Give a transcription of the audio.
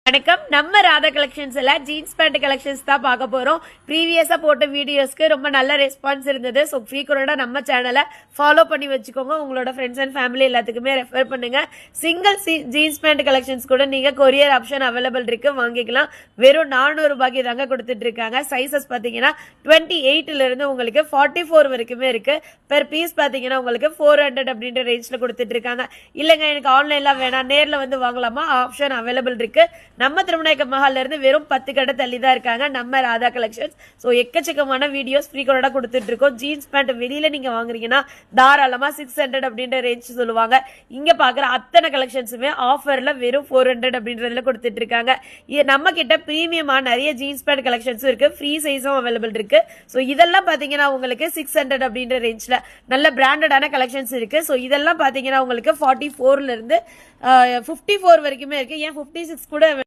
வணக்கம். நம்ம Radha கலெக்ஷன்ஸ்ல jeans pant collections தான் பார்க்க போறோம். ப்ரீவியஸா போட்ட வீடியோஸ்க்கு ரொம்ப நல்ல ரெஸ்பான்ஸ் இருந்தது. ஸோ ஃப்ரீக்வெண்டா நம்ம சேனலை ஃபாலோ பண்ணி வச்சுக்கோங்க. உங்களோட ஃப்ரெண்ட்ஸ் அண்ட் ஃபேமிலி எல்லாத்துக்குமே ரெஃபர் பண்ணுங்க. சிங்கிள் ஜீன்ஸ் பேண்ட் கலெக்ஷன்ஸ் கூட நீங்க கொரியர் ஆப்ஷன் அவைலபிள் இருக்கு, வாங்கிக்கலாம். வெறும் 400 ரூபாய்க்கு தாங்க கொடுத்துட்டு இருக்காங்க. சைசஸ் பாத்தீங்கன்னா 28ல இருந்து உங்களுக்கு 44 வரைக்குமே இருக்கு. பெர் பீஸ் பாத்தீங்கன்னா உங்களுக்கு 400 அப்படின்ற ரேஞ்ச்ல கொடுத்துட்டு இருக்காங்க. இல்லைங்க எனக்கு ஆன்லைன்ல வேணாம் நேர்ல வந்து வாங்கலாமா, ஆப்ஷன் அவைலபிள் இருக்கு. நம்ம திருமணக்க மஹால்ல இருந்து வெறும் 10 கடை தள்ளி தான் இருக்காங்க நம்ம ராதா கலெக்ஷன்ஸ். ஸோ எக்கச்சக்கமான வீடியோஸ் ஃப்ரீக்வெண்டா கொடுத்துட்டு இருக்கோம். ஜீன்ஸ் பேண்ட் வெளியில நீங்க வாங்குறீங்கன்னா தாராளமா 600 அப்படின்ற ரேஞ்ச் சொல்லுவாங்க. இங்க பாக்குற அத்தனை கலெக்ஷன்ஸுமே ஆஃபர்ல வெறும் 400 அப்படின்றதுல கொடுத்துட்டு இருக்காங்க. நம்ம கிட்ட பிரீமியமா நிறைய ஜீன்ஸ் பேண்ட் கலெக்ஷன்ஸும் இருக்கு, ஃப்ரீ சைஸும் அவைலபிள் இருக்கு. ஸோ இதெல்லாம் பாத்தீங்கன்னா உங்களுக்கு 600 அப்படின்ற ரேஞ்ச்ல நல்ல பிராண்டடான கலெக்ஷன்ஸ் இருக்கு. ஸோ இதெல்லாம் பாத்தீங்கன்னா உங்களுக்கு 44ல இருந்து 54 வரைக்குமே இருக்கு. ஏன் 56 கூட